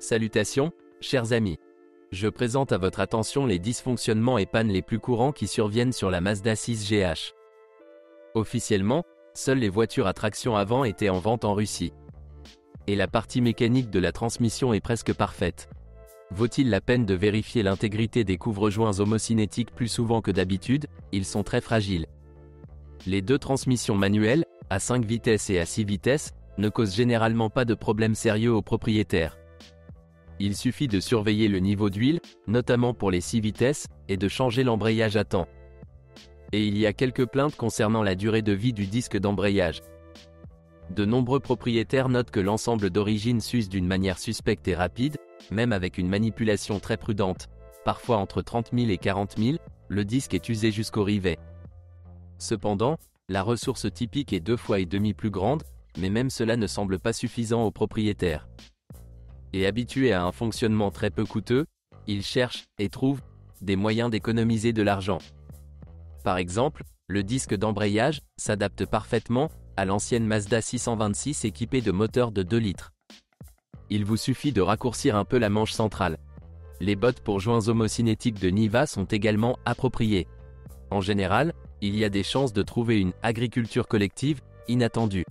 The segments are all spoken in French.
Salutations, chers amis. Je présente à votre attention les dysfonctionnements et pannes les plus courants qui surviennent sur la Mazda 6 GH. Officiellement, seules les voitures à traction avant étaient en vente en Russie. Et la partie mécanique de la transmission est presque parfaite. Vaut-il la peine de vérifier l'intégrité des couvre-joints homocinétiques plus souvent que d'habitude? Ils sont très fragiles. Les deux transmissions manuelles, à 5 vitesses et à 6 vitesses, ne causent généralement pas de problème sérieux aux propriétaires. Il suffit de surveiller le niveau d'huile, notamment pour les 6 vitesses, et de changer l'embrayage à temps. Et il y a quelques plaintes concernant la durée de vie du disque d'embrayage. De nombreux propriétaires notent que l'ensemble d'origine s'use d'une manière suspecte et rapide, même avec une manipulation très prudente. Parfois entre 30 000 et 40 000, le disque est usé jusqu'au rivet. Cependant, la ressource typique est 2,5 fois plus grande, mais même cela ne semble pas suffisant aux propriétaires. Et habitués à un fonctionnement très peu coûteux, ils cherchent, et trouvent, des moyens d'économiser de l'argent. Par exemple, le disque d'embrayage s'adapte parfaitement à l'ancienne Mazda 626 équipée de moteurs de 2 litres. Il vous suffit de raccourcir un peu la manche centrale. Les bottes pour joints homocinétiques de Niva sont également appropriées. En général, il y a des chances de trouver une agriculture collective inattendue.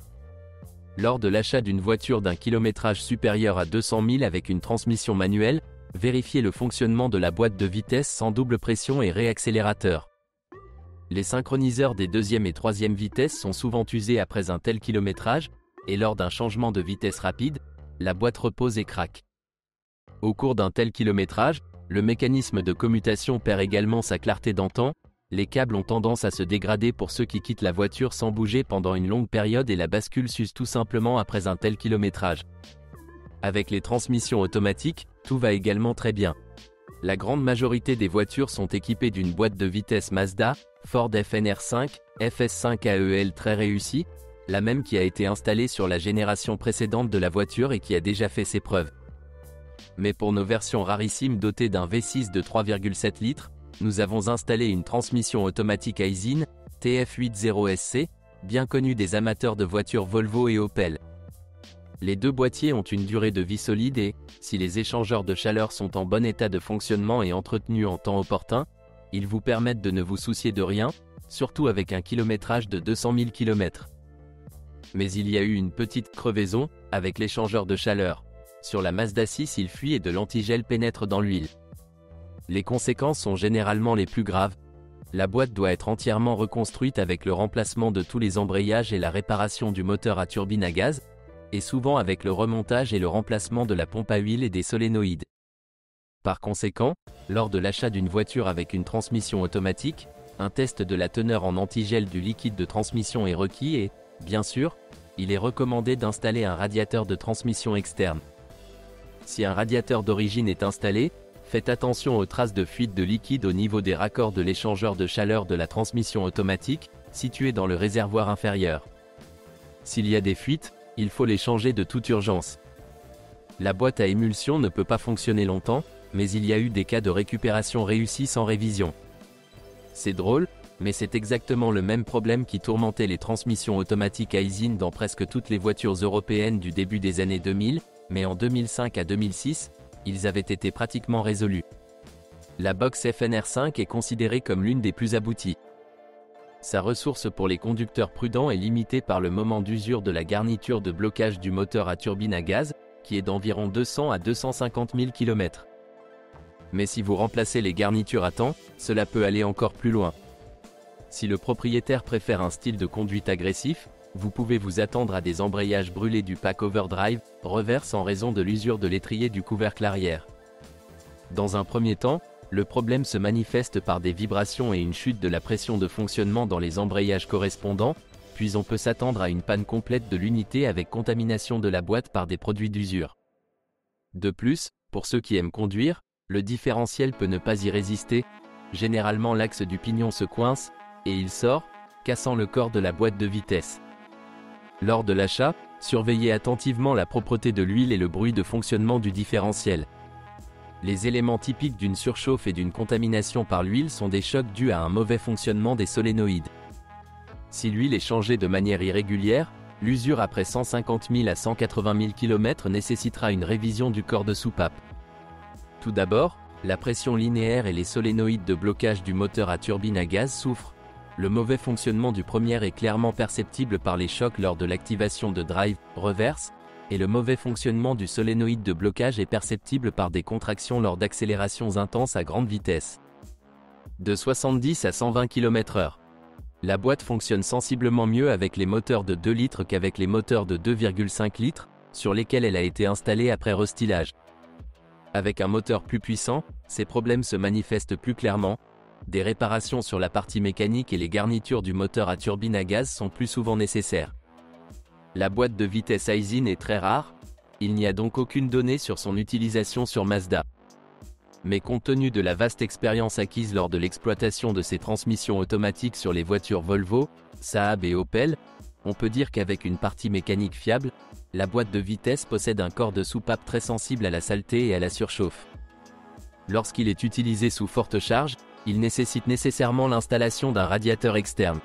Lors de l'achat d'une voiture d'un kilométrage supérieur à 200 000 avec une transmission manuelle, vérifiez le fonctionnement de la boîte de vitesse sans double pression et réaccélérateur. Les synchroniseurs des deuxième et troisième vitesses sont souvent usés après un tel kilométrage, et lors d'un changement de vitesse rapide, la boîte repose et craque. Au cours d'un tel kilométrage, le mécanisme de commutation perd également sa clarté d'antan. Les câbles ont tendance à se dégrader pour ceux qui quittent la voiture sans bouger pendant une longue période et la bascule s'use tout simplement après un tel kilométrage. Avec les transmissions automatiques, tout va également très bien. La grande majorité des voitures sont équipées d'une boîte de vitesse Mazda, Ford FNR5, FS5 AEL très réussie, la même qui a été installée sur la génération précédente de la voiture et qui a déjà fait ses preuves. Mais pour nos versions rarissimes dotées d'un V6 de 3,7 litres, nous avons installé une transmission automatique Aisin, TF80SC, bien connue des amateurs de voitures Volvo et Opel. Les deux boîtiers ont une durée de vie solide et, si les échangeurs de chaleur sont en bon état de fonctionnement et entretenus en temps opportun, ils vous permettent de ne vous soucier de rien, surtout avec un kilométrage de 200 000 km. Mais il y a eu une petite crevaison avec l'échangeur de chaleur. Sur la Mazda 6, il fuit et de l'antigel pénètre dans l'huile. Les conséquences sont généralement les plus graves. La boîte doit être entièrement reconstruite avec le remplacement de tous les embrayages et la réparation du moteur à turbine à gaz, et souvent avec le remontage et le remplacement de la pompe à huile et des solénoïdes. Par conséquent, lors de l'achat d'une voiture avec une transmission automatique, un test de la teneur en antigel du liquide de transmission est requis et, bien sûr, il est recommandé d'installer un radiateur de transmission externe. Si un radiateur d'origine est installé, faites attention aux traces de fuite de liquide au niveau des raccords de l'échangeur de chaleur de la transmission automatique, situé dans le réservoir inférieur. S'il y a des fuites, il faut les changer de toute urgence. La boîte à émulsion ne peut pas fonctionner longtemps, mais il y a eu des cas de récupération réussis sans révision. C'est drôle, mais c'est exactement le même problème qui tourmentait les transmissions automatiques Aisin dans presque toutes les voitures européennes du début des années 2000, mais en 2005 à 2006, ils avaient été pratiquement résolus. La box FNR5 est considérée comme l'une des plus abouties. Sa ressource pour les conducteurs prudents est limitée par le moment d'usure de la garniture de blocage du moteur à turbine à gaz, qui est d'environ 200 à 250 000 km. Mais si vous remplacez les garnitures à temps, cela peut aller encore plus loin. Si le propriétaire préfère un style de conduite agressif, vous pouvez vous attendre à des embrayages brûlés du pack overdrive, reverse en raison de l'usure de l'étrier du couvercle arrière. Dans un premier temps, le problème se manifeste par des vibrations et une chute de la pression de fonctionnement dans les embrayages correspondants, puis on peut s'attendre à une panne complète de l'unité avec contamination de la boîte par des produits d'usure. De plus, pour ceux qui aiment conduire, le différentiel peut ne pas y résister, généralement l'axe du pignon se coince, et il sort, cassant le corps de la boîte de vitesse. Lors de l'achat, surveillez attentivement la propreté de l'huile et le bruit de fonctionnement du différentiel. Les éléments typiques d'une surchauffe et d'une contamination par l'huile sont des chocs dus à un mauvais fonctionnement des solénoïdes. Si l'huile est changée de manière irrégulière, l'usure après 150 000 à 180 000 km nécessitera une révision du corps de soupape. Tout d'abord, la pression linéaire et les solénoïdes de blocage du moteur à turbine à gaz souffrent. Le mauvais fonctionnement du premier est clairement perceptible par les chocs lors de l'activation de drive, reverse, et le mauvais fonctionnement du solénoïde de blocage est perceptible par des contractions lors d'accélérations intenses à grande vitesse. De 70 à 120 km/h. La boîte fonctionne sensiblement mieux avec les moteurs de 2 litres qu'avec les moteurs de 2,5 litres, sur lesquels elle a été installée après restylage. Avec un moteur plus puissant, ces problèmes se manifestent plus clairement. Des réparations sur la partie mécanique et les garnitures du moteur à turbine à gaz sont plus souvent nécessaires. La boîte de vitesse Aisin est très rare, il n'y a donc aucune donnée sur son utilisation sur Mazda. Mais compte tenu de la vaste expérience acquise lors de l'exploitation de ces transmissions automatiques sur les voitures Volvo, Saab et Opel, on peut dire qu'avec une partie mécanique fiable, la boîte de vitesse possède un corps de soupape très sensible à la saleté et à la surchauffe. Lorsqu'il est utilisé sous forte charge, il nécessite nécessairement l'installation d'un radiateur externe.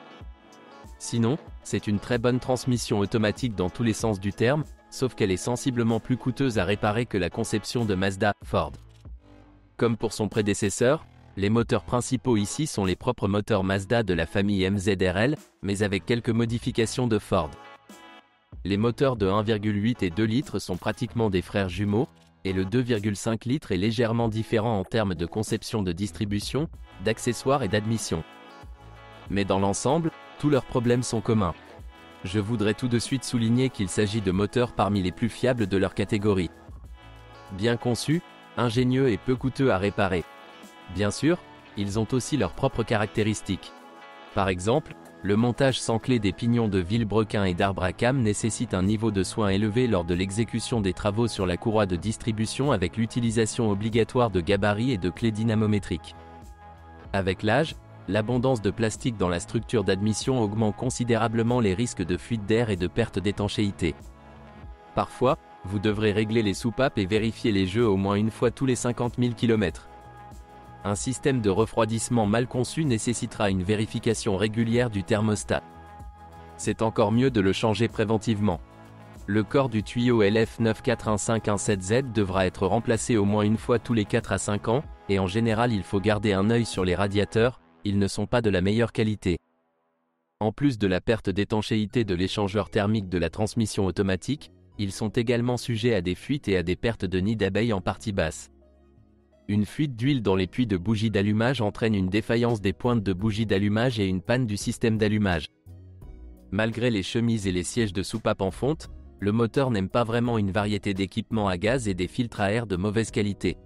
Sinon, c'est une très bonne transmission automatique dans tous les sens du terme, sauf qu'elle est sensiblement plus coûteuse à réparer que la conception de Mazda, Ford. Comme pour son prédécesseur, les moteurs principaux ici sont les propres moteurs Mazda de la famille MZ-RL, mais avec quelques modifications de Ford. Les moteurs de 1,8 et 2 litres sont pratiquement des frères jumeaux, et le 2,5 litres est légèrement différent en termes de conception de distribution, d'accessoires et d'admission. Mais dans l'ensemble, tous leurs problèmes sont communs. Je voudrais tout de suite souligner qu'il s'agit de moteurs parmi les plus fiables de leur catégorie. Bien conçus, ingénieux et peu coûteux à réparer. Bien sûr, ils ont aussi leurs propres caractéristiques. Par exemple, le montage sans clé des pignons de vilebrequin et d'arbre à cames nécessite un niveau de soin élevé lors de l'exécution des travaux sur la courroie de distribution avec l'utilisation obligatoire de gabarits et de clés dynamométriques. Avec l'âge, l'abondance de plastique dans la structure d'admission augmente considérablement les risques de fuite d'air et de perte d'étanchéité. Parfois, vous devrez régler les soupapes et vérifier les jeux au moins une fois tous les 50 000 km. Un système de refroidissement mal conçu nécessitera une vérification régulière du thermostat. C'est encore mieux de le changer préventivement. Le corps du tuyau LF9415117Z devra être remplacé au moins une fois tous les 4 à 5 ans, et en général il faut garder un œil sur les radiateurs, ils ne sont pas de la meilleure qualité. En plus de la perte d'étanchéité de l'échangeur thermique de la transmission automatique, ils sont également sujets à des fuites et à des pertes de nids d'abeilles en partie basse. Une fuite d'huile dans les puits de bougies d'allumage entraîne une défaillance des pointes de bougies d'allumage et une panne du système d'allumage. Malgré les chemises et les sièges de soupape en fonte, le moteur n'aime pas vraiment une variété d'équipements à gaz et des filtres à air de mauvaise qualité.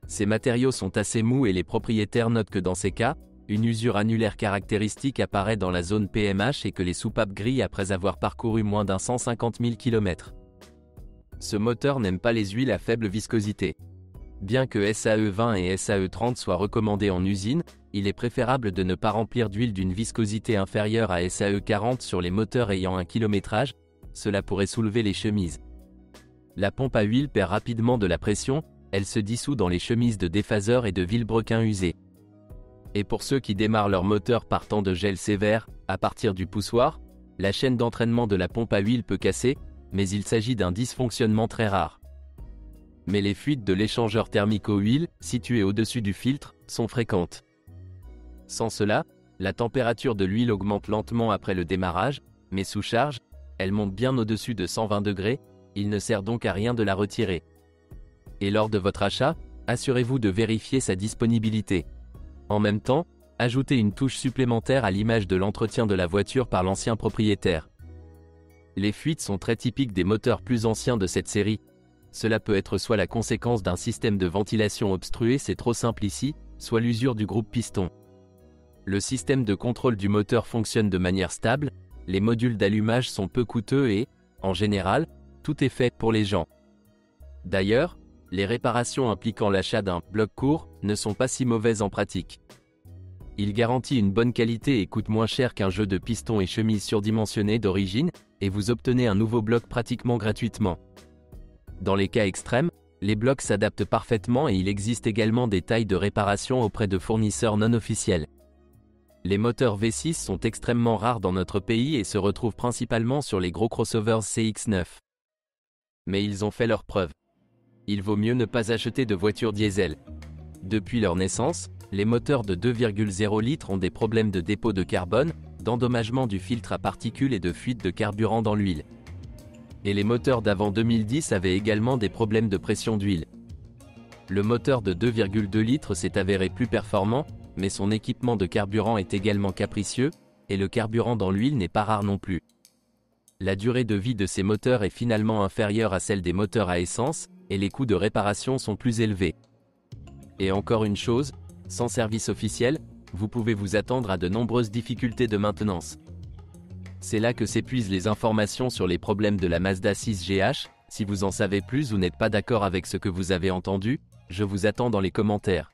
Ces matériaux sont assez mous et les propriétaires notent que dans ces cas, une usure annulaire caractéristique apparaît dans la zone PMH et que les soupapes grillent après avoir parcouru moins d'un 150 000 km. Ce moteur n'aime pas les huiles à faible viscosité. Bien que SAE20 et SAE30 soient recommandés en usine, il est préférable de ne pas remplir d'huile d'une viscosité inférieure à SAE40 sur les moteurs ayant un kilométrage, cela pourrait soulever les chemises. La pompe à huile perd rapidement de la pression, elle se dissout dans les chemises de déphaseur et de vilebrequin usés. Et pour ceux qui démarrent leur moteur partant de gel sévère, à partir du poussoir, la chaîne d'entraînement de la pompe à huile peut casser, mais il s'agit d'un dysfonctionnement très rare. Mais les fuites de l'échangeur thermique aux huiles, situé au-dessus du filtre, sont fréquentes. Sans cela, la température de l'huile augmente lentement après le démarrage, mais sous charge, elle monte bien au-dessus de 120 degrés, il ne sert donc à rien de la retirer. Et lors de votre achat, assurez-vous de vérifier sa disponibilité. En même temps, ajoutez une touche supplémentaire à l'image de l'entretien de la voiture par l'ancien propriétaire. Les fuites sont très typiques des moteurs plus anciens de cette série. Cela peut être soit la conséquence d'un système de ventilation obstrué, c'est trop simple ici, soit l'usure du groupe piston. Le système de contrôle du moteur fonctionne de manière stable, les modules d'allumage sont peu coûteux et, en général, tout est fait pour les gens. D'ailleurs, les réparations impliquant l'achat d'un bloc court ne sont pas si mauvaises en pratique. Il garantit une bonne qualité et coûte moins cher qu'un jeu de pistons et chemises surdimensionnées d'origine, et vous obtenez un nouveau bloc pratiquement gratuitement. Dans les cas extrêmes, les blocs s'adaptent parfaitement et il existe également des tailles de réparation auprès de fournisseurs non officiels. Les moteurs V6 sont extrêmement rares dans notre pays et se retrouvent principalement sur les gros crossovers CX-9. Mais ils ont fait leurs preuves. Il vaut mieux ne pas acheter de voitures diesel. Depuis leur naissance, les moteurs de 2,0 litres ont des problèmes de dépôt de carbone, d'endommagement du filtre à particules et de fuite de carburant dans l'huile. Et les moteurs d'avant 2010 avaient également des problèmes de pression d'huile. Le moteur de 2,2 litres s'est avéré plus performant, mais son équipement de carburant est également capricieux, et le carburant dans l'huile n'est pas rare non plus. La durée de vie de ces moteurs est finalement inférieure à celle des moteurs à essence, et les coûts de réparation sont plus élevés. Et encore une chose, sans service officiel, vous pouvez vous attendre à de nombreuses difficultés de maintenance. C'est là que s'épuisent les informations sur les problèmes de la Mazda 6 GH. Si vous en savez plus ou n'êtes pas d'accord avec ce que vous avez entendu, je vous attends dans les commentaires.